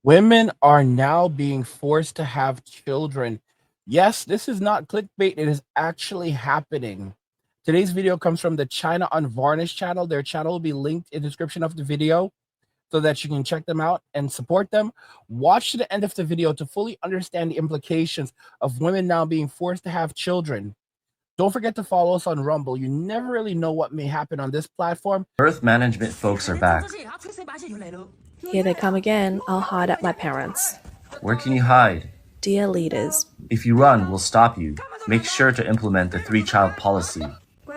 Women are now being forced to have children. Yes, this is not clickbait. It is actually happening. Today's video comes from the China Unvarnished channel. Their channel will be linked in the description of the video so that you can check them out and support them. Watch to the end of the video to fully understand the implications of women now being forced to have children. Don't forget to follow us on Rumble. You never really know what may happen on this platform. Birth management folks are back. Here they come again. I'll hide at my parents. Where can you hide? Dear leaders, If you run, we'll stop you. Make sure to implement the 3-child policy.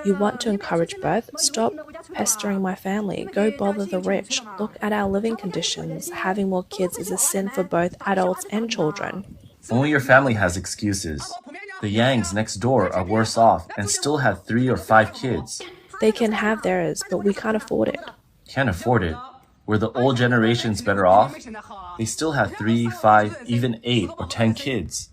you want to encourage birth? Stop pestering my family. Go bother the rich. Look at our living conditions. Having more kids is a sin for both adults and children. Only your family has excuses. The Yangs next door are worse off and still have 3 or 5 kids. They can have theirs, but we can't afford it. Can't afford it. Were the old generations better off? They still have 3, 5, even 8 or 10 kids.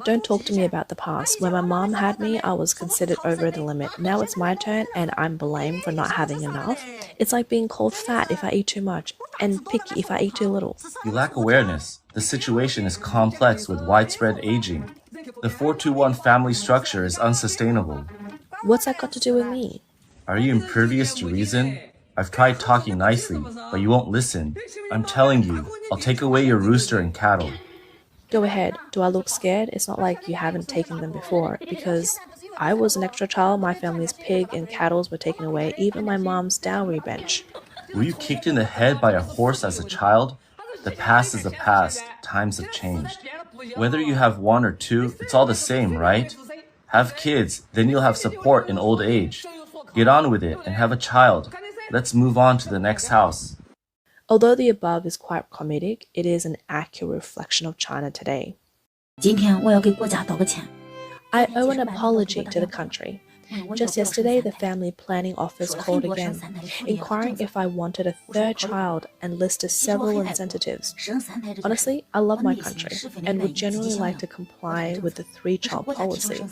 Don't talk to me about the past. When my mom had me, I was considered over the limit. Now it's my turn and I'm blamed for not having enough. It's like being called fat if I eat too much and picky if I eat too little. You lack awareness. The situation is complex with widespread aging. The 4-to-1 family structure is unsustainable. What's that got to do with me? Are you impervious to reason? I've tried talking nicely, but you won't listen. I'm telling you, I'll take away your rooster and cattle. Go ahead. Do I look scared? It's not like you haven't taken them before, because I was an extra child. My family's pig and cattle were taken away, even my mom's dowry bench. Were you kicked in the head by a horse as a child? The past is the past. Times have changed. Whether you have 1 or 2, it's all the same, right? Have kids, then you'll have support in old age. Get on with it and have a child. Let's move on to the next house. Although the above is quite comedic, it is an accurate reflection of China today. 今天我要给国家道个歉。 I owe an apology to the country. Just yesterday, the family planning office called again, inquiring if I wanted a 3rd child and listed several incentives. Honestly, I love my country and would generally like to comply with the 3-child policy.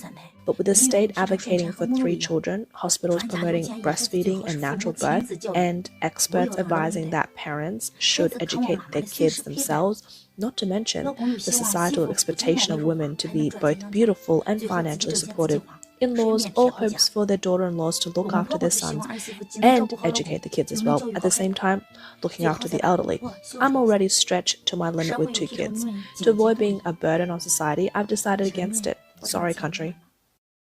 But with the state advocating for 3 children, hospitals promoting breastfeeding and natural birth, and experts advising that parents should educate their kids themselves, not to mention the societal expectation of women to be both beautiful and financially supportive, in-laws all hopes for their daughter-in-laws to look after their sons and educate the kids as well, at the same time looking after the elderly. I'm already stretched to my limit with 2 kids. To avoid being a burden on society, I've decided against it. Sorry, country.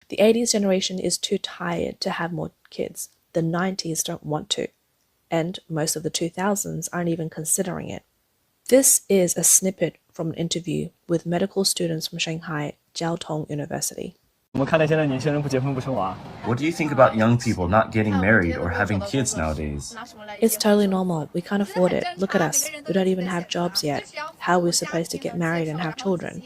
The 80s generation is too tired to have more kids. The 90s don't want to. And most of the 2000s aren't even considering it. This is a snippet from an interview with medical students from Shanghai Jiao Tong University. What do you think about young people not getting married or having kids nowadays? It's totally normal. We can't afford it. Look at us. We don't even have jobs yet. How are we supposed to get married and have children?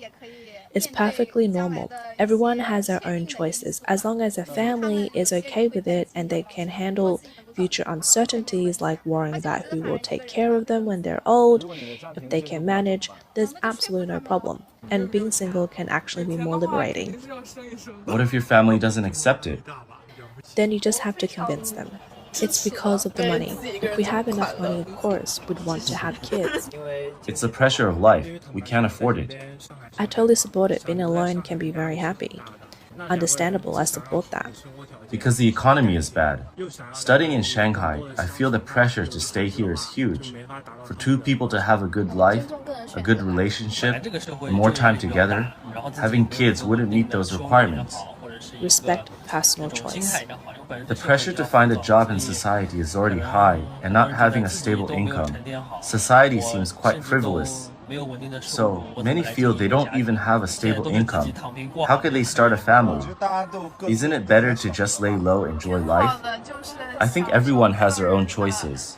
It's perfectly normal. Everyone has their own choices. As long as a family is okay with it and they can handle future uncertainties like worrying about who will take care of them when they're old, if they can manage, there's absolutely no problem. And being single can actually be more liberating. What if your family doesn't accept it? Then you just have to convince them. It's because of the money. If we have enough money, of course, we'd want to have kids. It's the pressure of life. We can't afford it. I totally support it. Being alone can be very happy. Understandable, I support that. Because the economy is bad. Studying in Shanghai, I feel the pressure to stay here is huge. For 2 people to have a good life, a good relationship, and more time together, having kids wouldn't meet those requirements. Respect personal choice. The pressure to find a job in society is already high, and not having a stable income. Society seems quite frivolous. So, many feel they don't even have a stable income. How could they start a family? Isn't it better to just lay low and enjoy life? I think everyone has their own choices.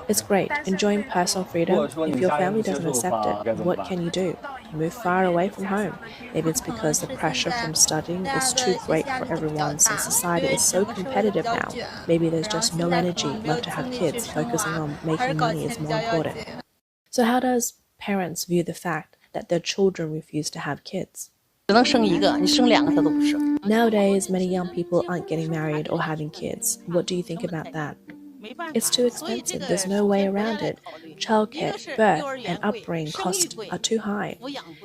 It's great, enjoying personal freedom. If your family doesn't accept it, what can you do? Move far away from home. Maybe it's because the pressure from studying is too great for everyone since society is so competitive now. Maybe there's just no energy left to have kids. Focusing on making money is more important. So how does parents view the fact that their children refuse to have kids? Nowadays, many young people aren't getting married or having kids. What do you think about that? It's too expensive, there's no way around it. Childcare, birth, and upbringing costs are too high.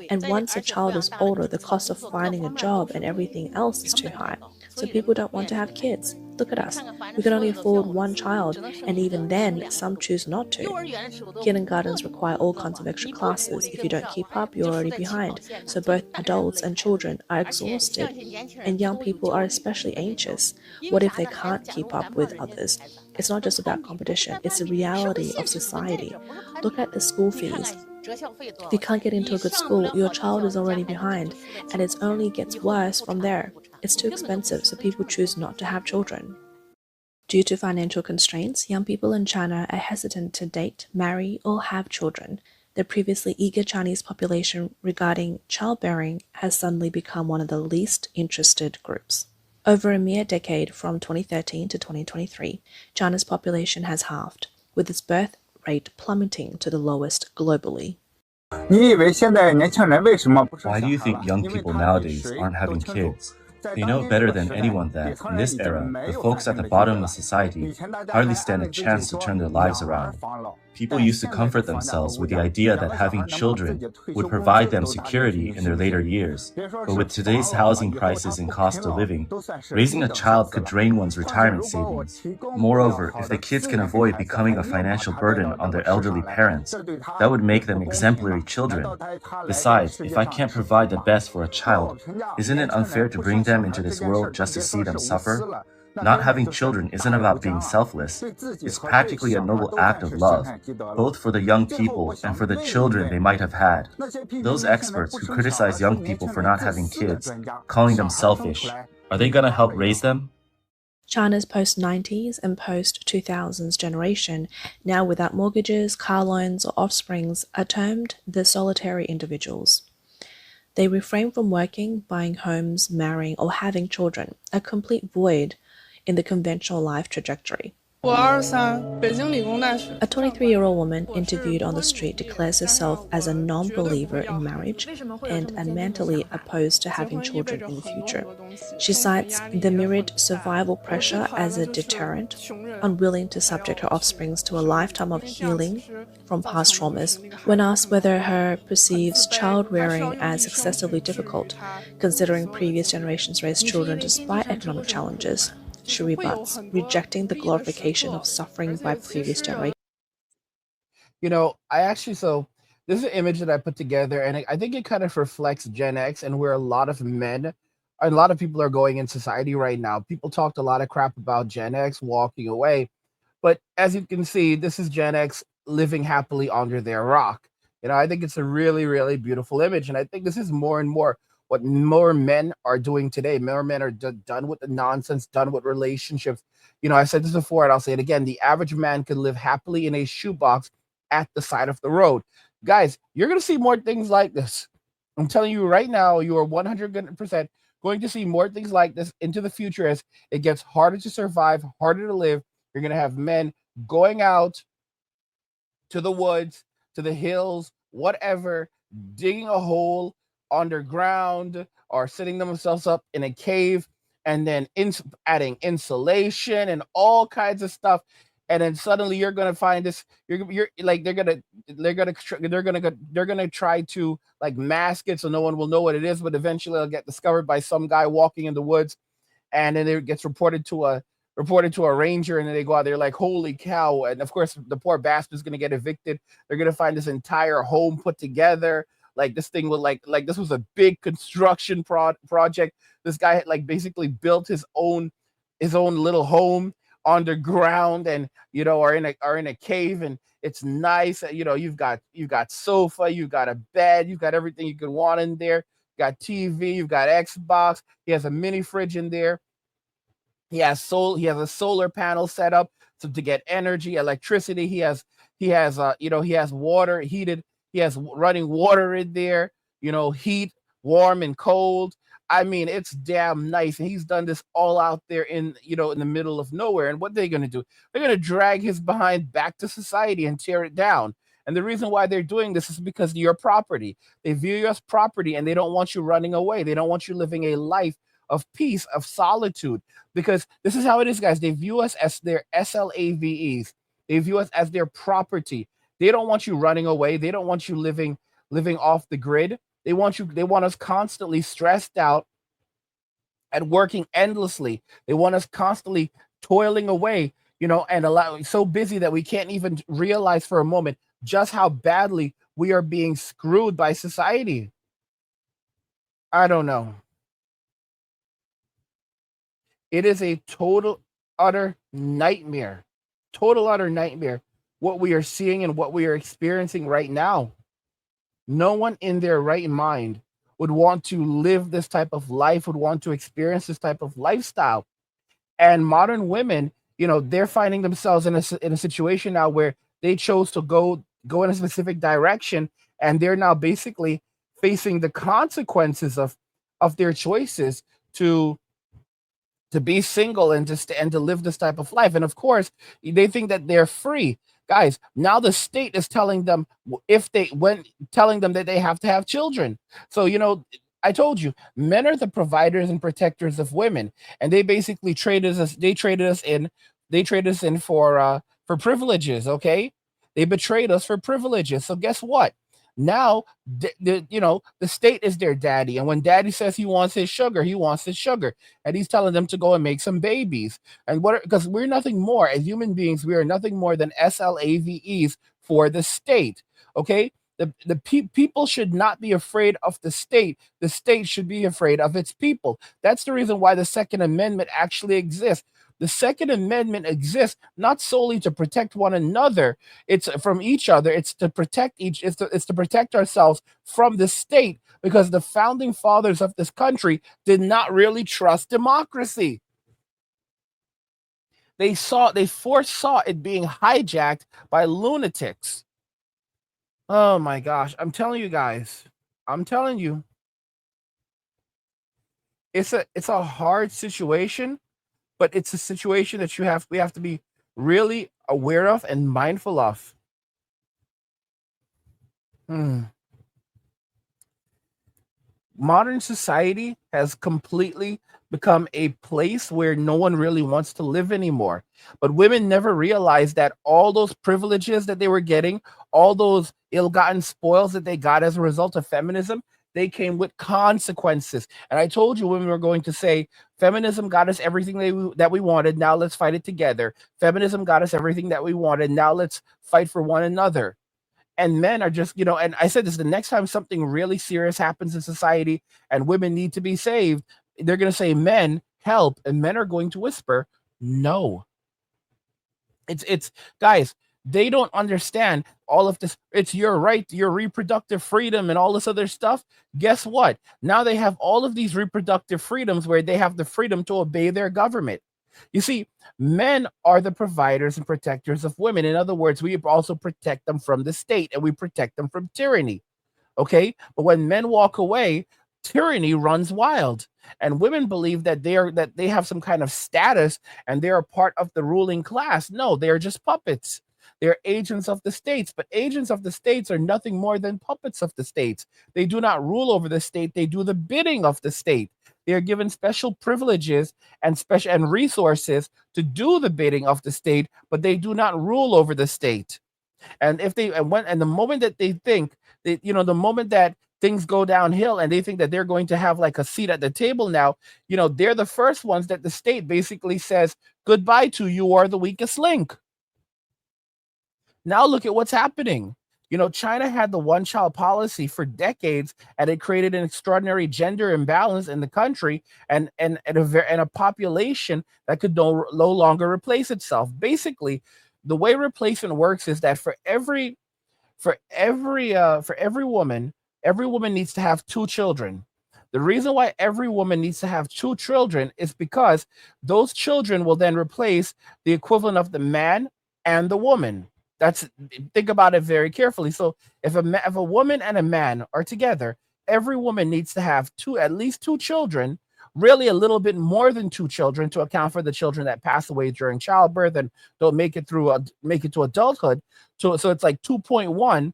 And once a child is older, the cost of finding a job and everything else is too high. So people don't want to have kids. Look at us. We can only afford one child, and even then, some choose not to. Kindergartens require all kinds of extra classes. If you don't keep up, you're already behind. So both adults and children are exhausted, and young people are especially anxious. What if they can't keep up with others? It's not just about competition, it's a reality of society. Look at the school fees. If you can't get into a good school, your child is already behind, and it only gets worse from there. It's too expensive, so people choose not to have children. Due to financial constraints, young people in China are hesitant to date, marry, or have children. The previously eager Chinese population regarding childbearing has suddenly become one of the least interested groups. Over a mere decade, from 2013 to 2023, China's population has halved, with its birth rate plummeting to the lowest globally. Why do you think young people nowadays aren't having kids? They know better than anyone that, in this era, the folks at the bottom of society hardly stand a chance to turn their lives around. People used to comfort themselves with the idea that having children would provide them security in their later years. But with today's housing prices and cost of living, raising a child could drain one's retirement savings. Moreover, if the kids can avoid becoming a financial burden on their elderly parents, that would make them exemplary children. Besides, if I can't provide the best for a child, isn't it unfair to bring them into this world just to see them suffer? Not having children isn't about being selfless. It's practically a noble act of love, both for the young people and for the children they might have had. Those experts who criticize young people for not having kids, calling them selfish, are they going to help raise them? China's post-90s and post-2000s generation, now without mortgages, car loans, or offsprings, are termed the solitary individuals. They refrain from working, buying homes, marrying, or having children, a complete void in the conventional life trajectory. A 23-year-old woman interviewed on the street declares herself as a non-believer in marriage and are mentally opposed to having children in the future. She cites the myriad survival pressure as a deterrent, unwilling to subject her offsprings to a lifetime of healing from past traumas. When asked whether her perceives child-rearing as excessively difficult, considering previous generations raised children despite economic challenges, she rebuts, rejecting the glorification of suffering by previous generations. So this is an image that I put together, and I think it kind of reflects Gen X and where a lot of people are going in society right now. People talked a lot of crap about Gen X walking away, but as you can see, this is Gen X living happily under their rock. I think it's a really, really beautiful image, and I think this is more and more what more men are doing today. More men are done with the nonsense, done with relationships. I said this before, and I'll say it again. The average man could live happily in a shoebox at the side of the road. Guys, you're going to see more things like this. I'm telling you right now, you are 100% going to see more things like this into the future as it gets harder to survive, harder to live. You're going to have men going out to the woods, to the hills, whatever, digging a hole underground or setting themselves up in a cave and then adding insulation and all kinds of stuff. And then suddenly you're gonna find this. You're like they're gonna try to like mask it so no one will know what it is, but eventually it'll get discovered by some guy walking in the woods, and then it gets reported to a ranger, and then they go out there like, holy cow. And of course the poor bastard's gonna get evicted. They're gonna find this entire home put together. Like this thing was like this was a big construction project. This guy had like basically built his own little home underground, and are in a cave, and it's nice. You've got sofa, you've got a bed, you've got everything you could want in there. You've got TV, you've got Xbox. He has a mini fridge in there. He has a solar panel set up to get energy, electricity. He has water heated. He has running water in there, heat, warm and cold. I mean, it's damn nice. And he's done this all out there in the middle of nowhere. And what they're going to do, they're going to drag his behind back to society and tear it down. And the reason why they're doing this is because of your property. They view you as property, and they don't want you running away. They don't want you living a life of peace, of solitude. Because this is how it is, guys. They view us as their SLAVEs. They view us as their property. They don't want you running away. They don't want you living off the grid. They want us constantly stressed out and working endlessly. They want us constantly toiling away, and so busy that we can't even realize for a moment just how badly we are being screwed by society. I don't know. It is a total, utter nightmare. Total, utter nightmare. What we are seeing and what we are experiencing right now. No one in their right mind would want to live this type of life, would want to experience this type of lifestyle. And modern women, they're finding themselves in a situation now where they chose to go in a specific direction, and they're now basically facing the consequences of their choices to be single and to live this type of life. And of course, they think that they're free. Guys, now the state is telling them telling them that they have to have children. So, I told you, men are the providers and protectors of women, and they basically traded us in for privileges, okay? They betrayed us for privileges. So guess what? Now, the state is their daddy, and when daddy says he wants his sugar, he wants his sugar, and he's telling them to go and make some babies. And because we're nothing more as human beings, we are nothing more than SLAVEs for the state. Okay, people should not be afraid of the state. The state should be afraid of its people. That's the reason why the Second Amendment actually exists. The Second Amendment exists not solely to protect one another, it's from each other. It's to protect it's to protect ourselves from the state, because the founding fathers of this country did not really trust democracy. They foresaw it being hijacked by lunatics. Oh my gosh, I'm telling you guys. I'm telling you. It's a hard situation, but it's a situation that we have to be really aware of and mindful of. Hmm. Modern society has completely become a place where no one really wants to live anymore. But women never realized that all those privileges that they were getting, all those ill-gotten spoils that they got as a result of feminism, they came with consequences. And I told you women were going to say, feminism got us everything that we wanted. Now let's fight it together. Feminism got us everything that we wanted. Now let's fight for one another. And men are just, and I said this, the next time something really serious happens in society and women need to be saved, they're going to say, men, help. And men are going to whisper, no. It's guys, they don't understand all of this. It's your right, your reproductive freedom and all this other stuff. Guess what? Now they have all of these reproductive freedoms where they have the freedom to obey their government. You see, men are the providers and protectors of women. In other words, we also protect them from the state and we protect them from tyranny. Okay? But when men walk away, tyranny runs wild. And women believe that they have some kind of status and they're a part of the ruling class. No, they're just puppets. They're agents of the states, but agents of the states are nothing more than puppets of the states. They do not rule over the state, they do the bidding of the state. They are given special privileges and resources to do the bidding of the state, but they do not rule over the state. And the moment that they think that, the moment that things go downhill and they think that they're going to have like a seat at the table now, they're the first ones that the state basically says goodbye to. You are the weakest link. Now look at what's happening. China had the one-child policy for decades, and it created an extraordinary gender imbalance in the country and a population that could no longer replace itself. Basically, the way replacement works is that for every woman, every woman needs to have two children. The reason why every woman needs to have two children is because those children will then replace the equivalent of the man and the woman. Think about it very carefully. So if a woman and a man are together, every woman needs to have at least two children, really a little bit more than two children to account for the children that pass away during childbirth and don't make it to adulthood. So it's like 2.1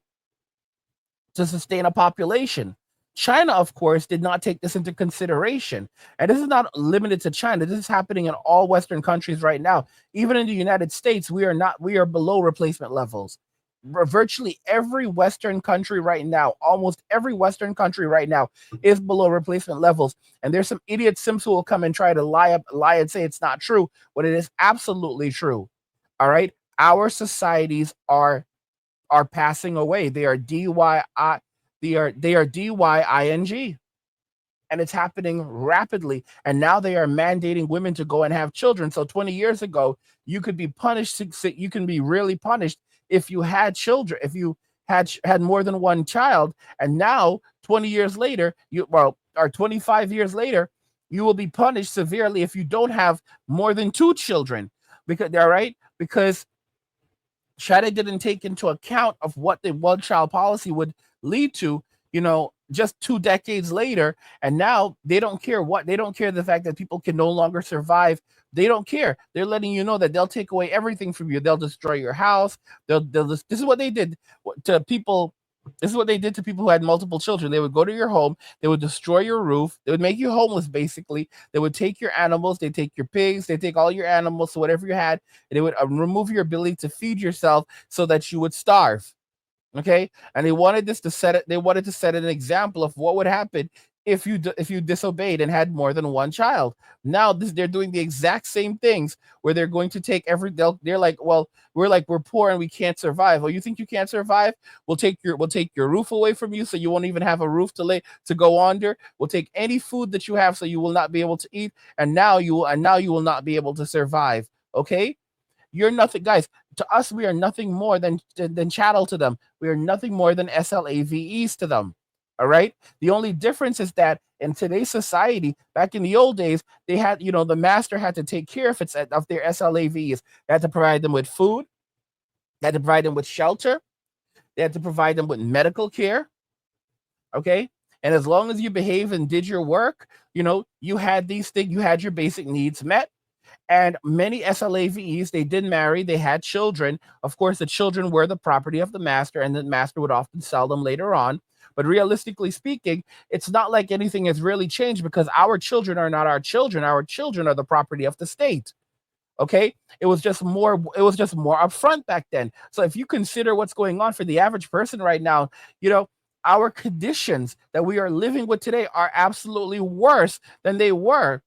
to sustain a population. China, of course, did not take this into consideration. And this is not limited to China. This is happening in all Western countries right now. Even in the United States, we are below replacement levels. Virtually every Western country right now, almost every Western country right now is below replacement levels. And there's some idiot Sims who will come and try to lie and say it's not true, but it is absolutely true. All right. Our societies are passing away. They are DYI, they are DYING. And it's happening rapidly. And now they are mandating women to go and have children. So 20 years ago, you could be punished. You can be really punished if you had children, if you had more than one child. And now 20 years later, or 25 years later, you will be punished severely if you don't have more than two children. Because all right, because China didn't take into account of what the one-child policy would lead to, just 2 decades later. And now they don't care the fact that people can no longer survive. They don't care. They're letting you know that they'll take away everything from you. They'll destroy your house. This is what they did to people. This is what they did to people who had multiple children. They would go to your home, they would destroy your roof, they would make you homeless, basically. They would take your animals, they take your pigs, they take all your animals, so whatever you had, and they would remove your ability to feed yourself so that you would starve. Okay, and they wanted to set an example of what would happen if you disobeyed and had more than one child. Now they're doing the exact same things where they're going to take they're like, well, we're poor and we can't survive. Oh, you think you can't survive? We'll take your roof away from you, so you won't even have a roof to go under. We'll take any food that you have, so you will not be able to eat, and now you will not be able to survive. Okay, you're nothing, guys. To us, we are nothing more than chattel to them. We are nothing more than SLAVEs to them. All right. The only difference is that in today's society, back in the old days, they had, the master had to take care of their SLAVs. They had to provide them with food. They had to provide them with shelter. They had to provide them with medical care. Okay. And as long as you behave and did your work, you had these things. You had your basic needs met. And many SLAVEs, they did marry, they had children. Of course, the children were the property of the master, and the master would often sell them later on. But realistically speaking, it's not like anything has really changed, because our children are not our children. Our children are the property of the state. Okay? It was just more upfront back then. So if you consider what's going on for the average person right now, our conditions that we are living with today are absolutely worse than they were.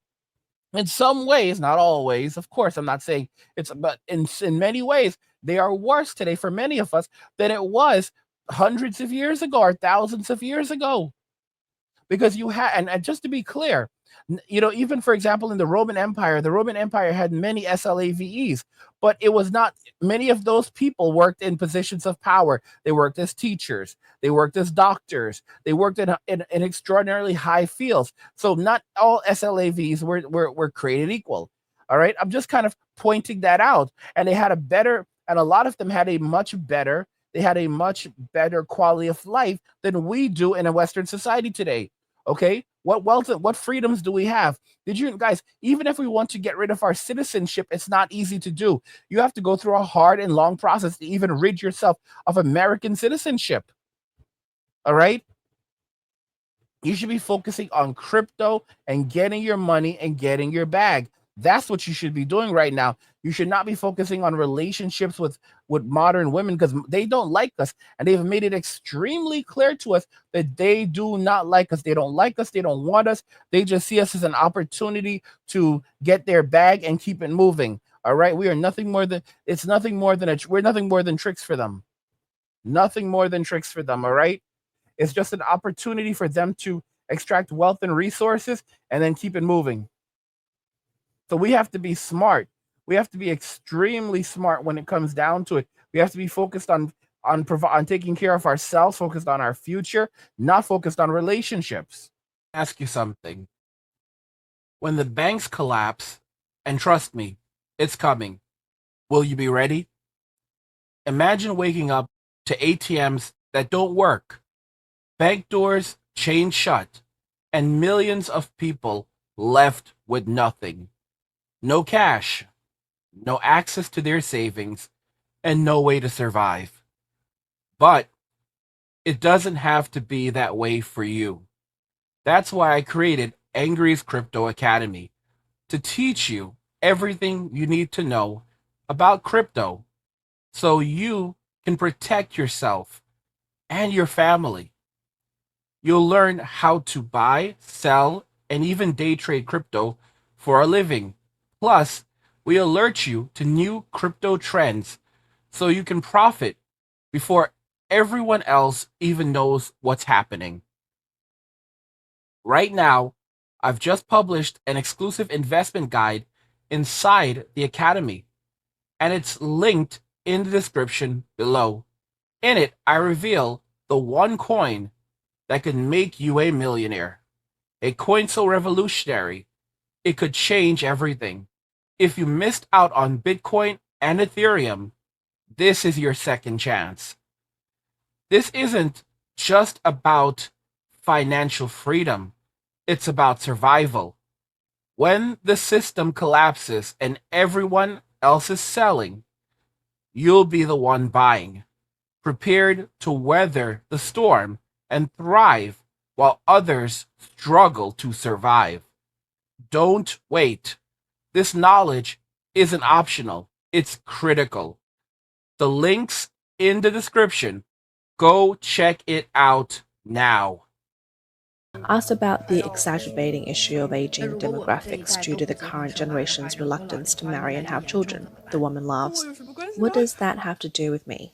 In some ways, not always, of course, I'm not saying but in many ways, they are worse today for many of us than it was hundreds of years ago or thousands of years ago. Because you had, and just to be clear, even for example, in the Roman Empire had many SLAVEs, but it was not, many of those people worked in positions of power. They worked as teachers, they worked as doctors, they worked in extraordinarily high fields. So not all SLAVEs were created equal. All right. I'm just kind of pointing that out. And a lot of them had a much better quality of life than we do in a Western society today. Okay, what wealth, what freedoms do we have? Did you guys, even if we want to get rid of our citizenship, it's not easy to do. You have to go through a hard and long process to even rid yourself of American citizenship. All right, you should be focusing on crypto and getting your money and getting your bag. That's what you should be doing right now. You should not be focusing on relationships with modern women, because they don't like us, and they've made it extremely clear to us that they do not like us. They don't like us. They don't want us. They just see us as an opportunity to get their bag and keep it moving. All right, we're nothing more than tricks for them. Nothing more than tricks for them. All right, it's just an opportunity for them to extract wealth and resources and then keep it moving. So we have to be smart. We have to be extremely smart when it comes down to it. We have to be focused on taking care of ourselves, focused on our future, not focused on relationships. Ask you something. When the banks collapse, and trust me, it's coming, will you be ready? Imagine waking up to ATMs that don't work, bank doors chained shut, and millions of people left with nothing. No cash, no access to their savings, and no way to survive. But it doesn't have to be that way for you. That's why I created Angry's Crypto Academy to teach you everything you need to know about crypto so you can protect yourself and your family. You'll learn how to buy, sell, and even day trade crypto for a living. Plus, we alert you to new crypto trends so you can profit before everyone else even knows what's happening. Right now, I've just published an exclusive investment guide inside the Academy, and it's linked in the description below. In it, I reveal the one coin that could make you a millionaire. A coin so revolutionary, it could change everything. If you missed out on Bitcoin and Ethereum, this is your second chance. This isn't just about financial freedom, it's about survival. When the system collapses and everyone else is selling, you'll be the one buying, prepared to weather the storm and thrive while others struggle to survive. Don't wait. This knowledge isn't optional, it's critical. The link's in the description. Go check it out now. Asked about the exacerbating issue of aging demographics due to the current generation's reluctance to marry and have children, the woman laughs. What does that have to do with me?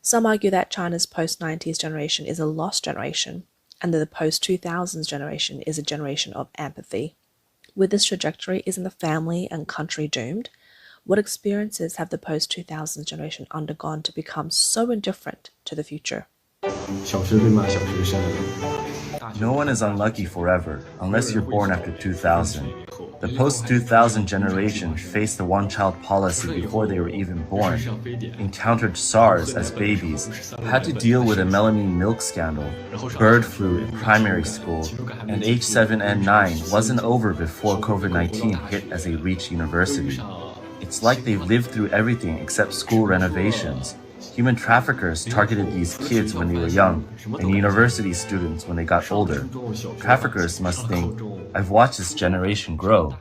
Some argue that China's post-90s generation is a lost generation, and that the post-2000s generation is a generation of empathy. With this trajectory, isn't the family and country doomed? What experiences have the post-2000s generation undergone to become so indifferent to the future? No one is unlucky forever, unless you're born after 2000. The post-2000 generation faced the one-child policy before they were even born, encountered SARS as babies, had to deal with a melamine milk scandal, bird flu in primary school, and H7N9 wasn't over before COVID-19 hit as they reached university. It's like they've lived through everything except school renovations. Human traffickers targeted these kids when they were young, and university students when they got older. Traffickers must think, I've watched this generation grow.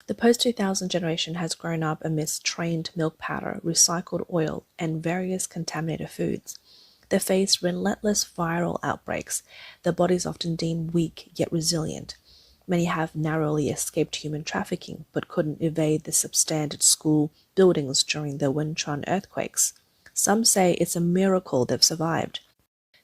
The post-2000 generation has grown up amidst trained milk powder, recycled oil, and various contaminated foods. They face relentless viral outbreaks. Their bodies often deemed weak yet resilient. Many have narrowly escaped human trafficking, but couldn't evade the substandard school buildings during the Wenchuan earthquakes. Some say it's a miracle they've survived.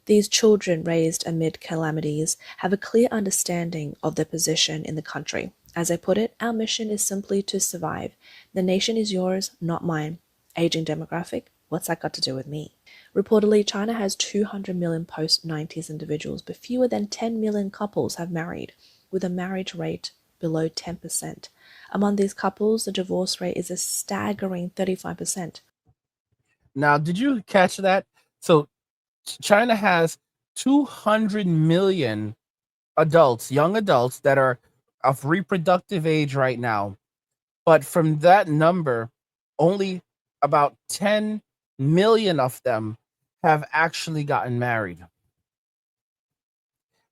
These children raised amid calamities have a clear understanding of their position in the country. As I put it, our mission is simply to survive. The nation is yours, not mine. Aging demographic, what's that got to do with me? Reportedly, China has 200 million post-90s individuals, but fewer than 10 million couples have married, with a marriage rate below 10%. Among these couples, the divorce rate is a staggering 35%. Now, did you catch that? So, China has 200 million adults, young adults that are of reproductive age right now. But from that number, only about 10 million of them have actually gotten married.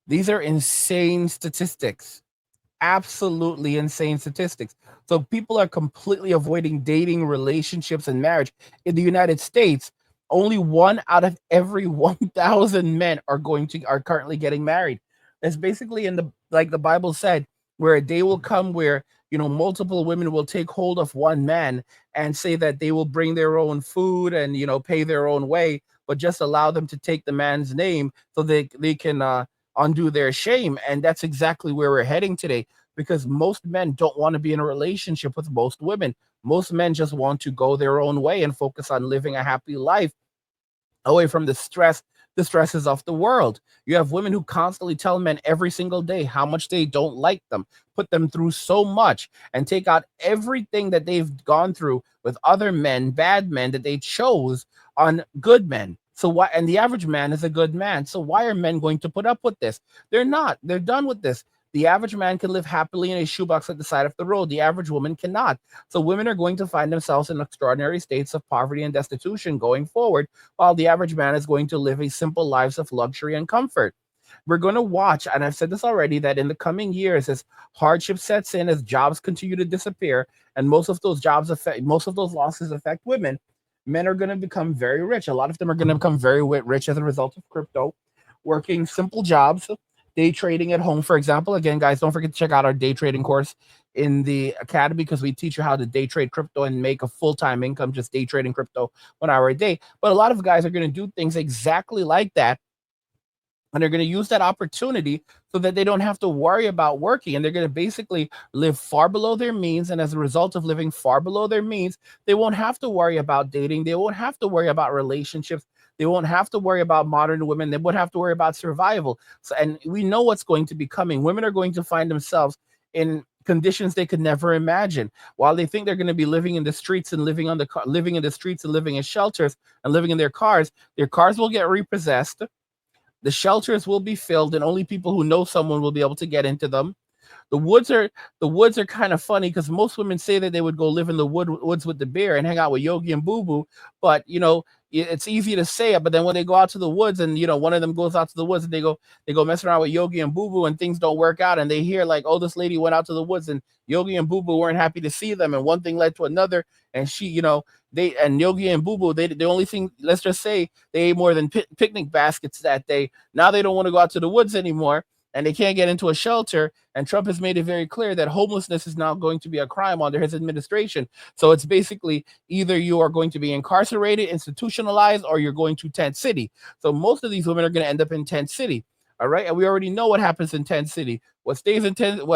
These are insane statistics. Absolutely insane statistics. So people are completely avoiding dating, relationships, and marriage. In the United States, only 1 out of every 1,000 men are currently getting married. It's basically in the like the Bible said, where a day will come where multiple women will take hold of one man and say that they will bring their own food and pay their own way, but just allow them to take the man's name so they can undo their shame. And that's exactly where we're heading today, because most men don't want to be in a relationship with most women. Most men just want to go their own way and focus on living a happy life away from the stresses of the world. You have women who constantly tell men every single day how much they don't like them, put them through so much, and take out everything that they've gone through with other men, bad men that they chose, on good men. So why? And the average man is a good man. So why are men going to put up with this? They're not. They're done with this. The average man can live happily in a shoebox at the side of the road. The average woman cannot. So women are going to find themselves in extraordinary states of poverty and destitution going forward, while the average man is going to live a simple lives of luxury and comfort. We're going to watch, and I've said this already, that in the coming years, as hardship sets in, as jobs continue to disappear, and most of those losses affect women, men are going to become very rich. A lot of them are going to become very rich as a result of crypto, working simple jobs, day trading at home, for example. Again, guys, don't forget to check out our day trading course in the academy, because we teach you how to day trade crypto and make a full-time income just day trading crypto 1 hour a day. But a lot of guys are going to do things exactly like that, and they're going to use that opportunity so that they don't have to worry about working, and they're going to basically live far below their means. And as a result of living far below their means, they won't have to worry about dating, they won't have to worry about relationships, they won't have to worry about modern women, they won't have to worry about survival. So, and we know what's going to be coming. Women are going to find themselves in conditions they could never imagine. While they think they're going to be living in the streets and living in the streets and living in shelters and living in their cars will get repossessed, the shelters will be filled, and only people who know someone will be able to get into them. The woods are the woods are kind of funny, because most women say that they would go live in the woods with the bear and hang out with Yogi and Boo Boo, but it's easy to say it. But then when they go out to the woods, and one of them goes out to the woods, and they go messing around with Yogi and Boo Boo, and things don't work out, and they hear like, oh, this lady went out to the woods, and Yogi and Boo Boo weren't happy to see them, and one thing led to another, and Yogi and Boo Boo, the only thing, let's just say, they ate more than picnic baskets that day. Now they don't want to go out to the woods anymore, and they can't get into a shelter. And Trump has made it very clear that homelessness is now going to be a crime under his administration. So it's basically either you are going to be incarcerated, institutionalized, or you're going to tent city. So most of these women are going to end up in tent city. All right. And we already know what happens in tent city. What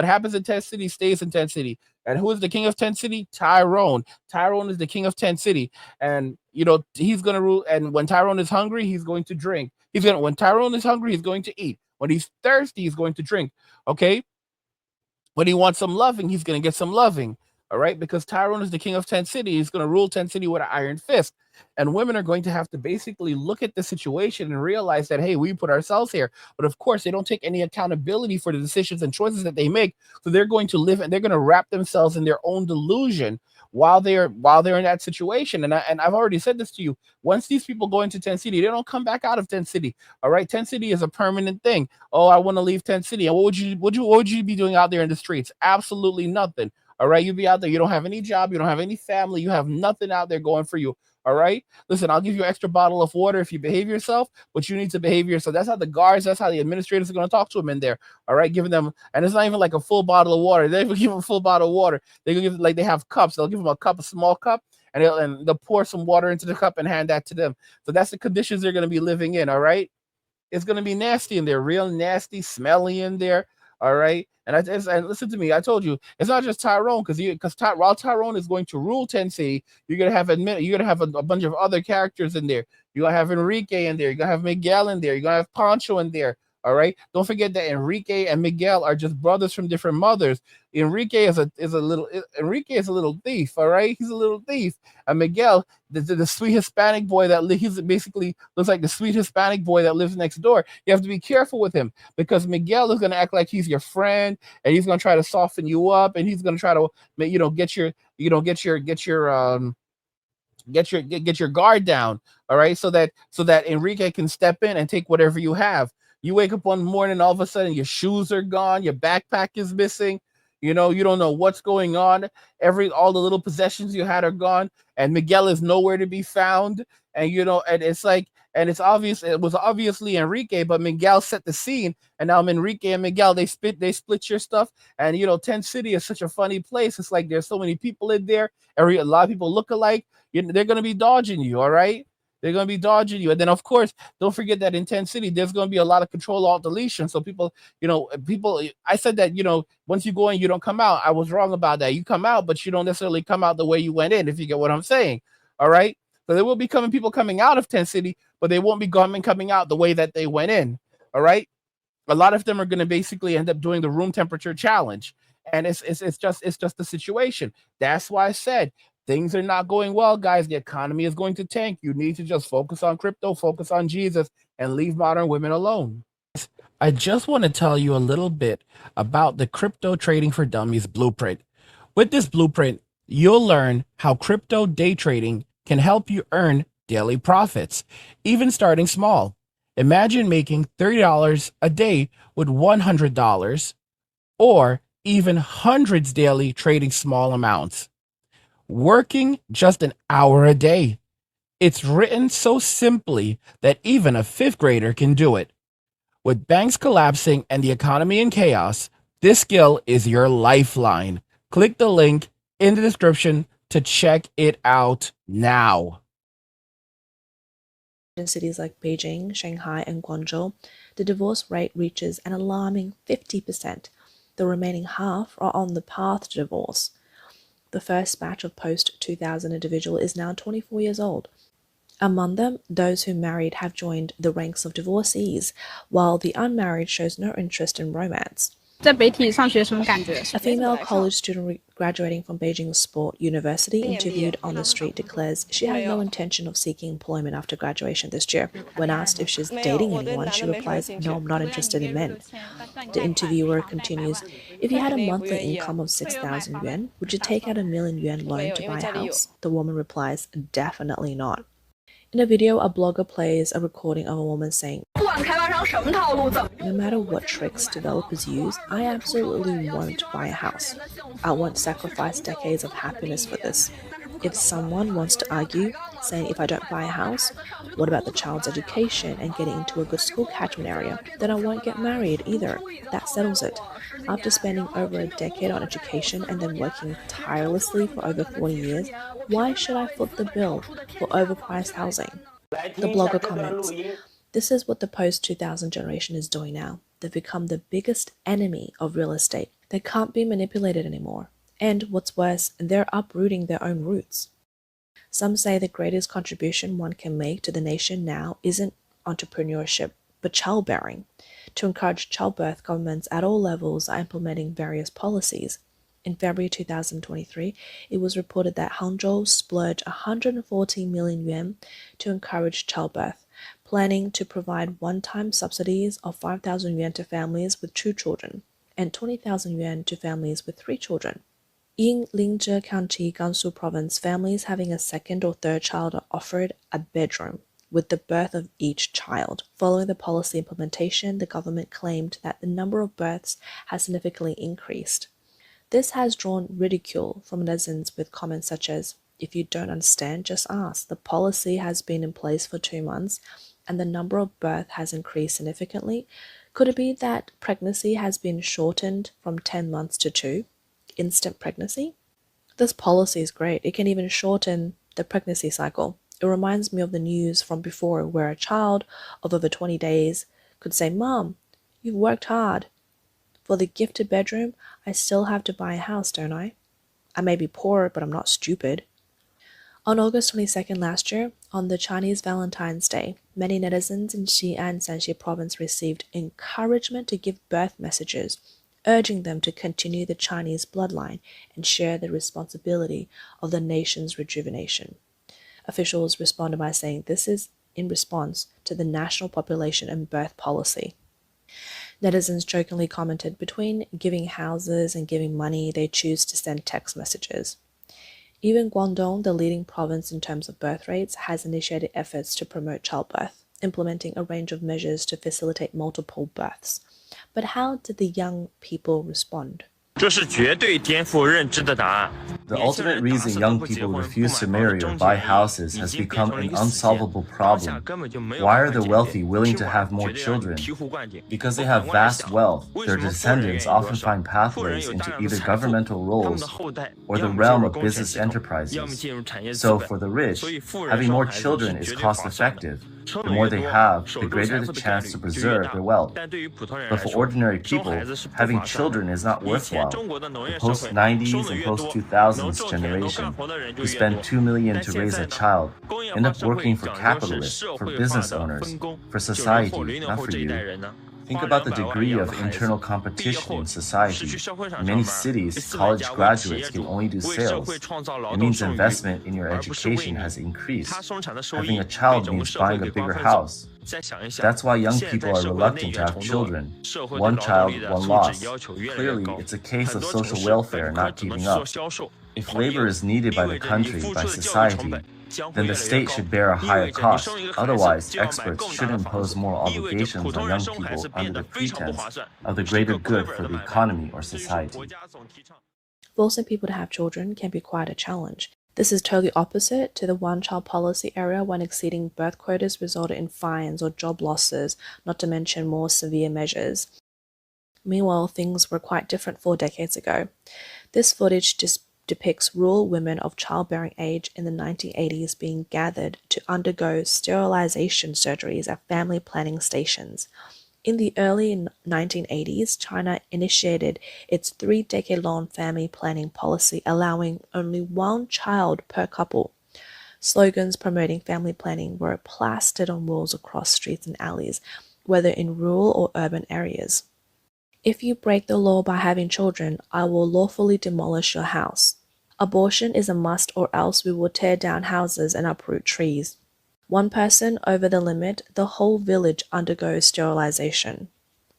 happens in tent city stays in tent city. And who is the king of tent city? Tyrone. Tyrone is the king of tent city. And he's going to rule. And when Tyrone is hungry, he's going to drink. When Tyrone is hungry, he's going to eat. When he's thirsty, he's going to drink. Okay. When he wants some loving, he's going to get some loving. All right. Because Tyrone is the king of Tent City. He's going to rule Tent City with an iron fist. And women are going to have to basically look at the situation and realize that, hey, we put ourselves here. But of course, they don't take any accountability for the decisions and choices that they make. So they're going to live, and they're going to wrap themselves in their own delusion while they're in that situation. And I've already said this to you. Once these people go into Tent City, they don't come back out of Tent City. All right. Tent City is a permanent thing. Oh, I want to leave Tent City. And what would you be doing out there in the streets? Absolutely nothing. All right. You'd be out there. You don't have any job. You don't have any family. You have nothing out there going for you. All right. Listen, I'll give you an extra bottle of water if you behave yourself, but you need to behave yourself. That's how the guards, that's how the administrators are going to talk to them in there. All right. Giving them, and it's not even like a full bottle of water. They don't give them a full bottle of water. They give, like, they have cups. They'll give them a small cup, and they'll pour some water into the cup and hand that to them. So that's the conditions they're going to be living in. All right. It's going to be nasty in there, real nasty, smelly in there. All right. And listen to me. I told you, it's not just Tyrone, because while Tyrone is going to rule Tennessee, you're gonna have a bunch of other characters in there. You're gonna have Enrique in there. You're gonna have Miguel in there. You're gonna have Pancho in there. All right. Don't forget that Enrique and Miguel are just brothers from different mothers. Enrique is a little thief. All right. He's a little thief. And Miguel, the sweet Hispanic boy he's basically looks like the sweet Hispanic boy that lives next door. You have to be careful with him, because Miguel is going to act like he's your friend, and he's going to try to soften you up, and he's going to try to get your guard down. All right. So that Enrique can step in and take whatever you have. You wake up one morning, all of a sudden your shoes are gone, your backpack is missing. You don't know what's going on. All the little possessions you had are gone, and Miguel is nowhere to be found. And it's obvious it was obviously Enrique, but Miguel set the scene, and now Enrique and Miguel, they split your stuff. And Tent City is such a funny place. It's like there's so many people in there. A lot of people look alike. They're gonna be dodging you. All right. They're going to be dodging you. And then, of course, don't forget that in Tent City, there's going to be a lot of control alt deletion. So people, I said that, once you go in, you don't come out. I was wrong about that. You come out, but you don't necessarily come out the way you went in, if you get what I'm saying. All right. So there will be people coming out of Tent City, but they won't be coming out the way that they went in. All right. A lot of them are going to basically end up doing the room temperature challenge. And it's just the situation. That's why I said, things are not going well, guys. The economy is going to tank. You need to just focus on crypto, focus on Jesus, and leave modern women alone. I just want to tell you a little bit about the Crypto Trading for Dummies blueprint. With this blueprint, you'll learn how crypto day trading can help you earn daily profits, even starting small. Imagine making $30 a day with $100 or even hundreds daily trading small amounts. Working just an hour a day. It's written so simply that even a fifth grader can do it. With banks collapsing and the economy in chaos, this skill is your lifeline. Click the link in the description to check it out now. In cities like Beijing, Shanghai, and Guangzhou, the divorce rate reaches an alarming 50%. The remaining half are on the path to divorce. The first batch of post-2000 individual is now 24 years old. Among them, those who married have joined the ranks of divorcees, while the unmarried shows no interest in romance. 在北体上学什么感觉？ A female college student graduating from Beijing Sport University interviewed on the street declares she had no intention of seeking employment after graduation this year. When asked if she's dating anyone, she replies, "No, I'm not interested in men." The interviewer continues, "If you had a monthly income of 6,000 yuan, would you take out a 1,000,000 yuan loan to buy a house?" The woman replies, "Definitely not." In a video, a blogger plays a recording of a woman saying, "No matter what tricks developers use, I absolutely won't buy a house. I won't sacrifice decades of happiness for this. If someone wants to argue, saying if I don't buy a house, what about the child's education and getting into a good school catchment area, then I won't get married either. That settles it. After spending over a decade on education and then working tirelessly for over 40 years, why should I foot the bill for overpriced housing?" The blogger comments, "This is what the post-2000 generation is doing now. They've become the biggest enemy of real estate. They can't be manipulated anymore. And what's worse, they're uprooting their own roots." Some say the greatest contribution one can make to the nation now isn't entrepreneurship, but childbearing. To encourage childbirth, governments at all levels are implementing various policies. In February 2023, it was reported that Hangzhou splurged 140 million yuan to encourage childbirth, planning to provide one-time subsidies of 5,000 yuan to families with 2 children and 20,000 yuan to families with 3 children. In Linzhi County, Gansu Province, families having a second or third child are offered a bedroom with the birth of each child. Following the policy implementation, the government claimed that the number of births has significantly increased. This has drawn ridicule from netizens with comments such as, "If you don't understand, just ask. The policy has been in place for 2 months and the number of births has increased significantly. Could it be that pregnancy has been shortened from 10 months to 2? Instant pregnancy? This policy is great. It can even shorten the pregnancy cycle. It reminds me of the news from before where a child of over 20 days could say, 'Mom, you've worked hard. For the gifted bedroom, I still have to buy a house, don't I? I may be poor, but I'm not stupid.'" On August 22nd last year, on the Chinese Valentine's Day, many netizens in Xi'an, Shanxi province received encouragement to give birth messages, urging them to continue the Chinese bloodline and share the responsibility of the nation's rejuvenation. Officials responded by saying this is in response to the national population and birth policy. Netizens jokingly commented, "Between giving houses and giving money, they choose to send text messages." Even Guangdong, the leading province in terms of birth rates, has initiated efforts to promote childbirth, implementing a range of measures to facilitate multiple births. But how did the young people respond? 这是绝对颠覆认知的答案。 The ultimate reason young people refuse to marry or buy houses has become an unsolvable problem. Why are the wealthy willing to have more children? Because they have vast wealth, their descendants often find pathways into either governmental roles or the realm of business enterprises. So for the rich, having more children is cost-effective. The more they have, the greater the chance to preserve their wealth. But for ordinary people, having children is not worthwhile. The post-90s and post-2000s generation, who spend 2 million to raise a child, end up working for capitalists, for business owners, for society, not for you. Think about the degree of internal competition in society. In many cities, college graduates can only do sales. It means investment in your education has increased. Having a child means buying a bigger house. That's why young people are reluctant to have children. One child, one loss. Clearly, it's a case of social welfare not keeping up. If labor is needed by the country, by society, then the state should bear a higher cost. Otherwise, experts should impose more obligations on young people under the pretense of the greater good for the economy or society. Forcing people to have children can be quite a challenge. This is totally opposite to the one-child policy era, when exceeding birth quotas resulted in fines or job losses, not to mention more severe measures. Meanwhile, things were quite different 4 decades ago. This footage depicts rural women of childbearing age in the 1980s being gathered to undergo sterilization surgeries at family planning stations. In the early 1980s, China initiated its 3-decade-long family planning policy, allowing only 1 child per couple. Slogans promoting family planning were plastered on walls across streets and alleys, whether in rural or urban areas. If you break the law by having children, I will lawfully demolish your house. Abortion is a must, or else we will tear down houses and uproot trees. 1 person over the limit, the whole village undergoes sterilization.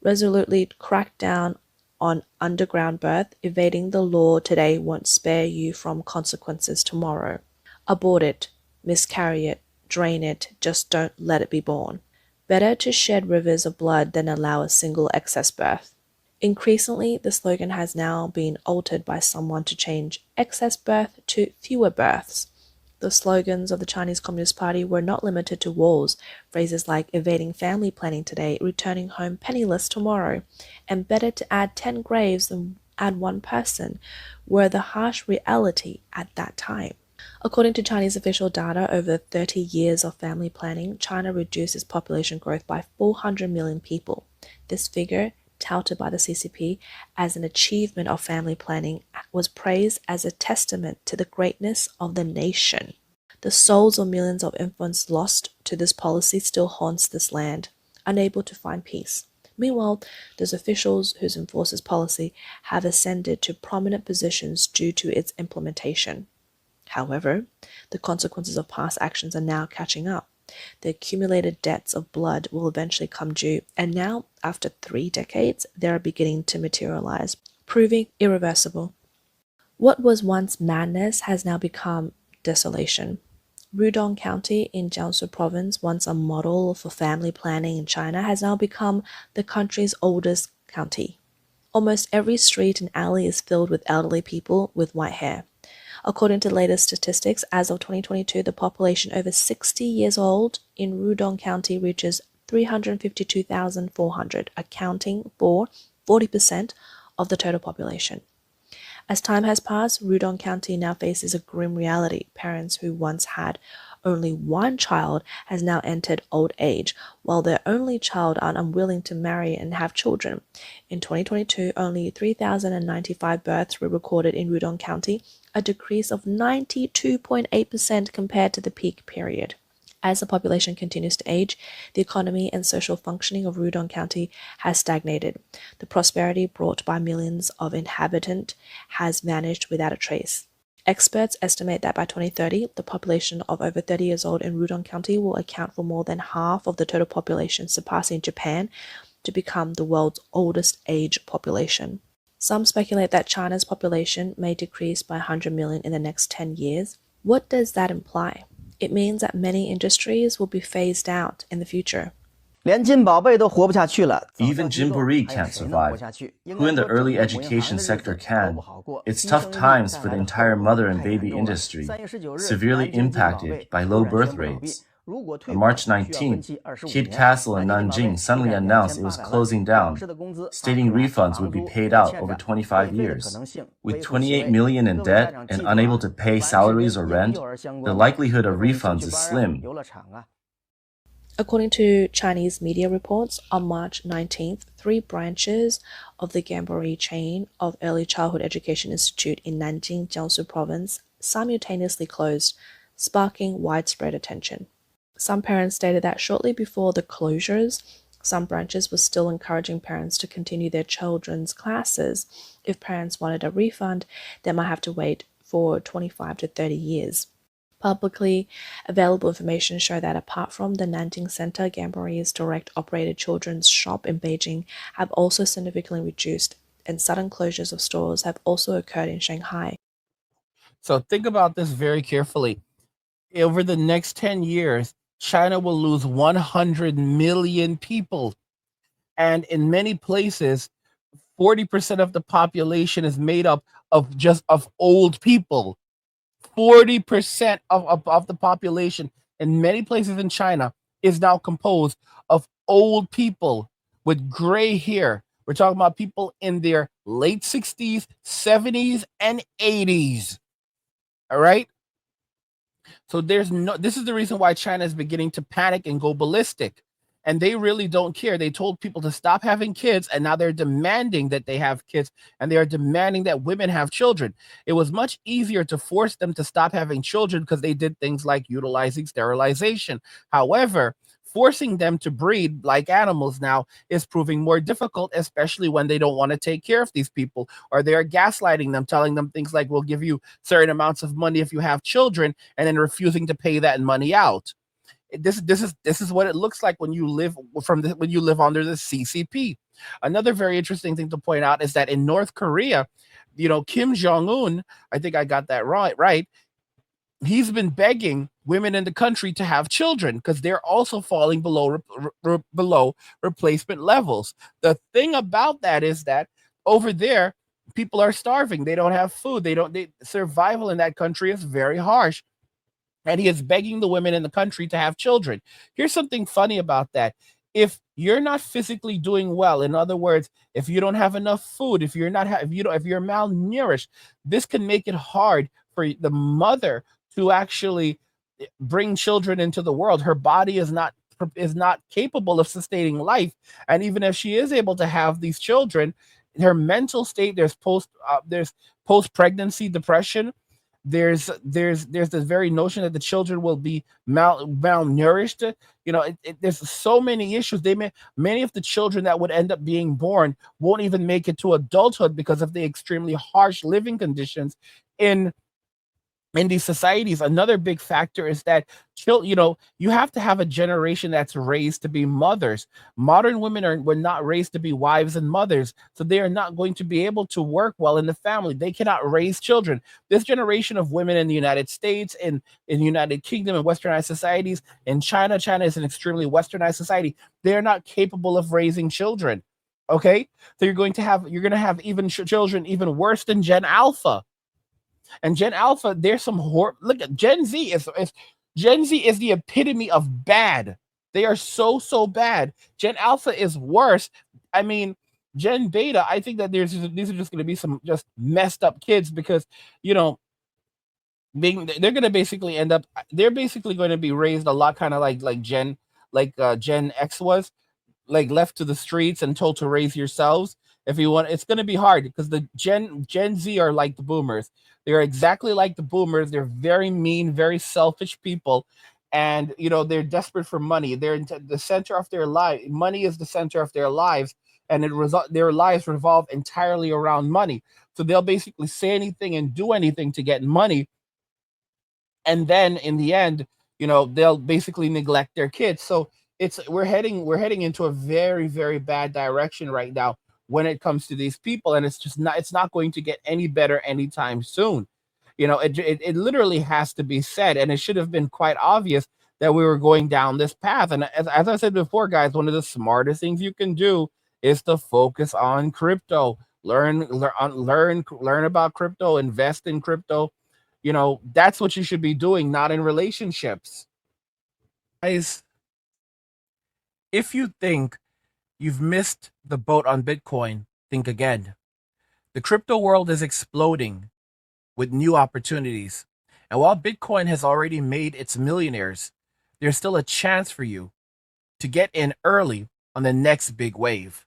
Resolutely crack down on underground birth. Evading the law today won't spare you from consequences tomorrow. Abort it, miscarry it, drain it, just don't let it be born. Better to shed rivers of blood than allow a single excess birth. Increasingly, the slogan has now been altered by someone to change excess birth to fewer births. The slogans of the Chinese Communist Party were not limited to wars. Phrases like evading family planning today, returning home penniless tomorrow, and better to add 10 graves than add 1 person were the harsh reality at that time. According to Chinese official data, over 30 years of family planning, China reduced its population growth by 400 million people. This figure, touted by the CCP as an achievement of family planning, was praised as a testament to the greatness of the nation. The souls of millions of infants lost to this policy still haunts this land, unable to find peace. Meanwhile, those officials who enforce this policy have ascended to prominent positions due to its implementation. However, the consequences of past actions are now catching up. The accumulated debts of blood will eventually come due, and now, after 3 decades, they are beginning to materialize, proving irreversible. What was once madness has now become desolation. Rudong County in Jiangsu Province, once a model for family planning in China, has now become the country's oldest county. Almost every street and alley is filled with elderly people with white hair. According to the latest statistics, as of 2022, the population over 60 years old in Rudong County reaches 352,400, accounting for 40% of the total population. As time has passed, Rudong County now faces a grim reality. Parents who once had only 1 child has now entered old age, while their only child are unwilling to marry and have children. In 2022, only 3,095 births were recorded in Rudong County, a decrease of 92.8% compared to the peak period. As the population continues to age, the economy and social functioning of Rudong County has stagnated. The prosperity brought by millions of inhabitants has vanished without a trace. Experts estimate that by 2030, the population of over 30 years old in Rudong County will account for more than half of the total population, surpassing Japan to become the world's oldest age population. Some speculate that China's population may decrease by 100 million in the next 10 years. What does that imply? It means that many industries will be phased out in the future. Even Jimboree can't survive. Who in the early education sector can? It's tough times for the entire mother and baby industry, severely impacted by low birth rates. On March 19th, Kid Castle in Nanjing suddenly announced it was closing down, stating refunds would be paid out over 25 years. With 28 million in debt and unable to pay salaries or rent, the likelihood of refunds is slim. According to Chinese media reports, on March 19th, 3 branches of the Jamboree chain of early childhood education institute in Nanjing, Jiangsu Province simultaneously closed, sparking widespread attention. Some parents stated that shortly before the closures, some branches were still encouraging parents to continue their children's classes. If parents wanted a refund, they might have to wait for 25 to 30 years. Publicly available information show that apart from the Nanjing Center, Jamboree's direct operated children's shop in Beijing have also significantly reduced, and sudden closures of stores have also occurred in Shanghai. So think about this very carefully. over the next 10 years, China will lose 100 million people. And in many places, 40% of the population is made up of just of old people. 40% of the population in many places in China is now composed of old people with gray hair. We're talking about people in their late 60s, 70s, and 80s. All right. So this is the reason why China is beginning to panic and go ballistic. And they really don't care. They told people to stop having kids, and now they're demanding that they have kids, and they are demanding that women have children. It was much easier to force them to stop having children because they did things like utilizing sterilization. However, forcing them to breed like animals now is proving more difficult, especially when they don't want to take care of these people, or they are gaslighting them, telling them things like, we'll give you certain amounts of money if you have children, and then refusing to pay that money out. This is what it looks like when you live when you live under the CCP. Another very interesting thing to point out is that in North Korea, Kim Jong Un, I think I got that right, he's been begging women in the country to have children because they're also falling below replacement levels. The thing about that is that over there, people are starving. They don't have food. Survival in that country is very harsh. And he is begging the women in the country to have children. Here's something funny about that. If you're not physically doing well, in other words, if you don't have enough food, if you're not if you're malnourished, this can make it hard for the mother to actually bring children into the world. Her body is not capable of sustaining life, and even if she is able to have these children, her mental state, there's post pregnancy depression. There's this very notion that the children will be malnourished. There's so many issues. Many of the children that would end up being born won't even make it to adulthood because of the extremely harsh living conditions in these societies. Another big factor is that you have to have a generation that's raised to be mothers. Modern women were not raised to be wives and mothers, so they are not going to be able to work well in the family. They cannot raise children. This generation of women in the United States, in the United Kingdom, and westernized societies, in China is an extremely westernized society. They are not capable of raising children. Okay, so you're going to have even children even worse than Gen Alpha. And Gen Alpha, there's some look at Gen Z Gen Z is the epitome of bad. They are so bad. Gen Alpha is worse. I mean, Gen Beta, I think that these are just going to be some just messed up kids because you know they're going to basically end up they're basically going to be raised a lot kind of like Gen X was, like left to the streets and told to raise yourselves. If you want, it's going to be hard because the Gen Z are like the boomers. They're exactly like the boomers. They're very mean, very selfish people, and they're desperate for money. They're in the center of their life. Money is the center of their lives, and their lives revolve entirely around money. So they'll basically say anything and do anything to get money, and then in the end, they'll basically neglect their kids. So we're heading into a very, very bad direction right now when it comes to these people, and it's not going to get any better anytime soon. It literally has to be said, and it should have been quite obvious that we were going down this path. And as I said before, guys, one of the smartest things you can do is to focus on crypto. Learn about crypto, invest in crypto. That's what you should be doing, not in relationships. Guys, if you think you've missed the boat on Bitcoin, think again. The crypto world is exploding with new opportunities. And while Bitcoin has already made its millionaires, there's still a chance for you to get in early on the next big wave.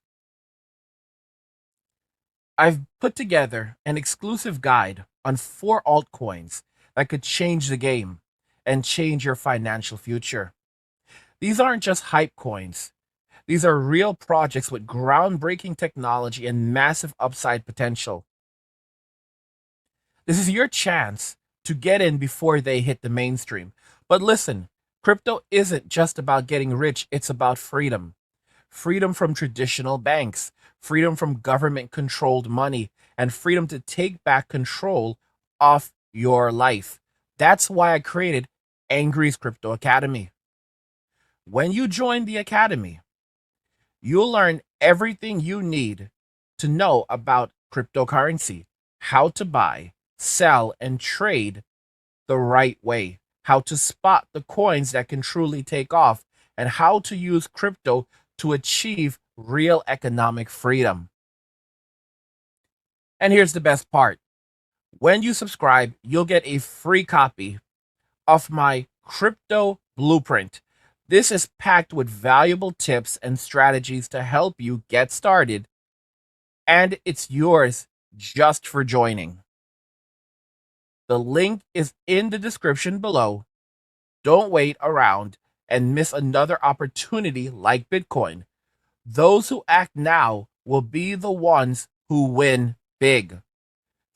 I've put together an exclusive guide on 4 altcoins that could change the game and change your financial future. These aren't just hype coins. These are real projects with groundbreaking technology and massive upside potential. This is your chance to get in before they hit the mainstream. But listen, crypto isn't just about getting rich, it's about freedom. Freedom from traditional banks, freedom from government controlled money, and freedom to take back control of your life. That's why I created Angry's Crypto Academy. When you join the academy, you'll learn everything you need to know about cryptocurrency, how to buy, sell, and trade the right way, how to spot the coins that can truly take off, and how to use crypto to achieve real economic freedom. And here's the best part. When you subscribe, you'll get a free copy of my crypto blueprint. This is packed with valuable tips and strategies to help you get started, and it's yours just for joining. The link is in the description below. Don't wait around and miss another opportunity like Bitcoin. Those who act now will be the ones who win big.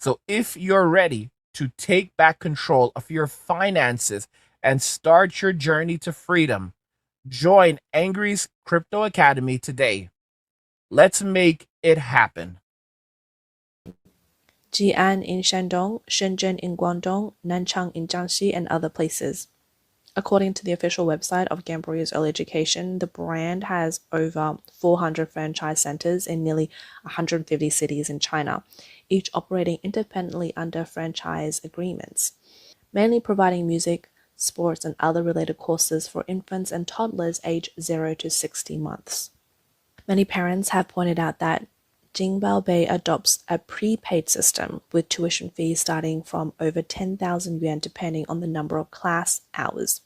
So if you're ready to take back control of your finances and start your journey to freedom, join Angry's Crypto Academy today. Let's make it happen. Jian in Shandong, Shenzhen in Guangdong, Nanchang in Jiangxi, and other places. According to the official website of Gamboria's Early Education, the brand has over 400 franchise centers in nearly 150 cities in China, each operating independently under franchise agreements, mainly providing music, sports, and other related courses for infants and toddlers aged 0 to 16 months. Many parents have pointed out that Jingbao Bay adopts a prepaid system with tuition fees starting from over 10,000 yuan depending on the number of class hours.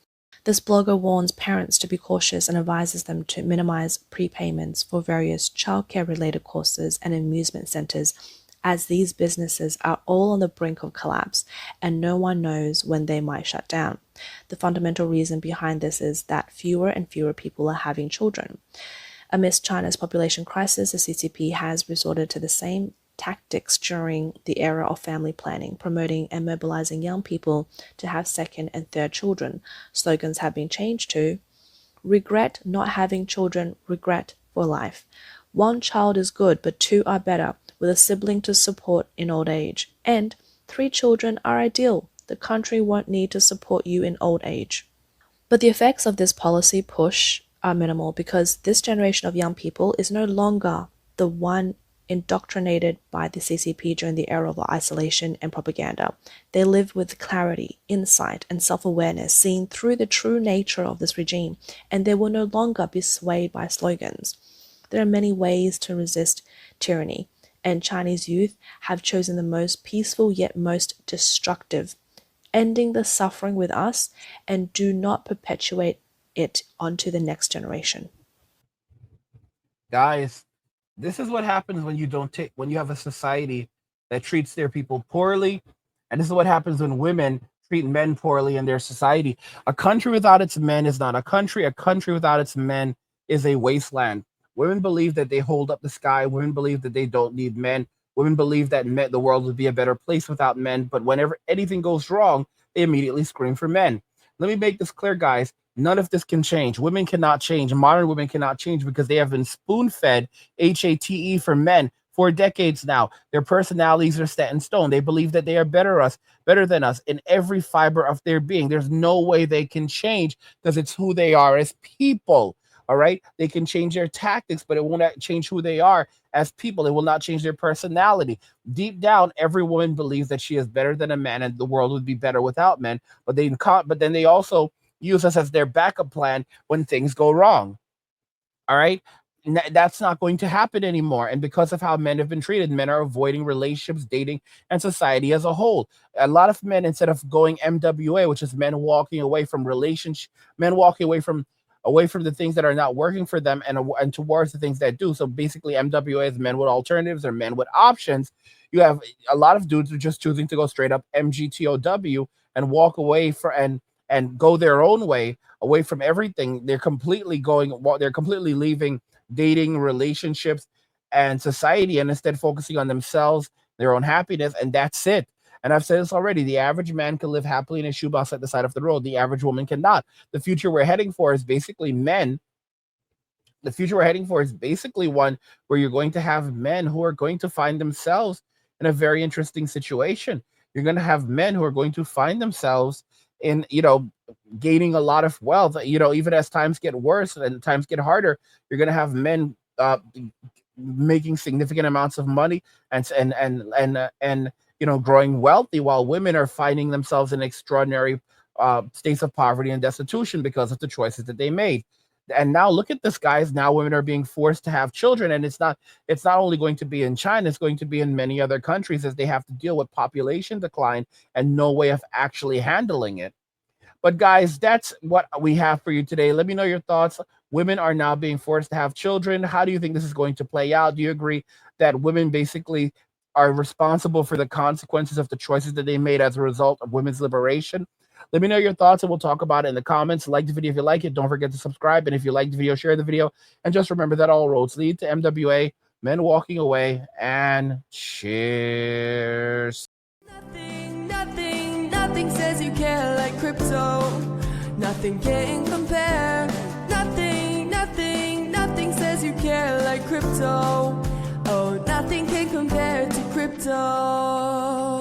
This blogger warns parents to be cautious and advises them to minimize prepayments for various childcare-related courses and amusement centers, as these businesses are all on the brink of collapse and no one knows when they might shut down. The fundamental reason behind this is that fewer and fewer people are having children. Amidst China's population crisis, the CCP has resorted to the same tactics during the era of family planning, promoting and mobilizing young people to have second and third children. Slogans have been changed to regret not having children, regret for life. One child is good, but two are better, with a sibling to support in old age. And 3 children are ideal. The country won't need to support you in old age. But the effects of this policy push are minimal because this generation of young people is no longer the one indoctrinated by the CCP during the era of isolation and propaganda. They live with clarity, insight, and self-awareness, seeing through the true nature of this regime, and they will no longer be swayed by slogans. There are many ways to resist tyranny, and Chinese youth have chosen the most peaceful yet most destructive, ending the suffering with us and do not perpetuate it onto the next generation. Guys, this is what happens when you have a society that treats their people poorly, and this is what happens when women treat men poorly in their society. A country without its men is not a country. A country without its men is a wasteland. Women believe that they hold up the sky. Women believe that they don't need men. Women believe that the world would be a better place without men. But whenever anything goes wrong, they immediately scream for men. Let me make this clear, guys. None of this can change. Women cannot change. Modern women cannot change because they have been spoon-fed HATE for men for decades now. Their personalities are set in stone. They believe that they are better than us in every fiber of their being. There's no way they can change because it's who they are as people. All right. They can change their tactics, but it won't change who they are as people. It will not change their personality. Deep down, every woman believes that she is better than a man and the world would be better without men. But then they also use us as their backup plan when things go wrong. All right. That's not going to happen anymore. And because of how men have been treated, men are avoiding relationships, dating, and society as a whole. A lot of men, instead of going MWA, which is men walking away from relationship, men walking away from the things that are not working for them and towards the things that do. So basically, MWA is men with alternatives or men with options. You have a lot of dudes who are just choosing to go straight up MGTOW and walk away and go their own way, away from everything. They're completely leaving dating, relationships, and society, and instead focusing on themselves, their own happiness, and that's it. And I've said this already, the average man can live happily in a shoebox at the side of the road. The average woman cannot. The future we're heading for is basically men. The future we're heading for is basically one where you're going to have men who are going to find themselves in a very interesting situation. You're going to have men who are going to find themselves in, gaining a lot of wealth. You know, even as times get worse and times get harder, you're going to have men making significant amounts of money and you know, growing wealthy, while women are finding themselves in extraordinary states of poverty and destitution because of the choices that they made. And now look at this, guys. Now women are being forced to have children, and it's not only going to be in China, it's going to be in many other countries, as they have to deal with population decline and no way of actually handling it. But guys, that's what we have for you today. Let me know your thoughts. Women are now being forced to have children. How do you think this is going to play out? Do you agree that women basically are responsible for the consequences of the choices that they made as a result of women's liberation? Let me know your thoughts, and we'll talk about it in the comments. Like the video if you like it. Don't forget to subscribe. And if you like the video, share the video. And just remember that all roads lead to MWA, men walking away, and cheers. Nothing says you care like crypto. Nothing can compare. Nothing says you care like crypto. Oh, nothing can compare to crypto.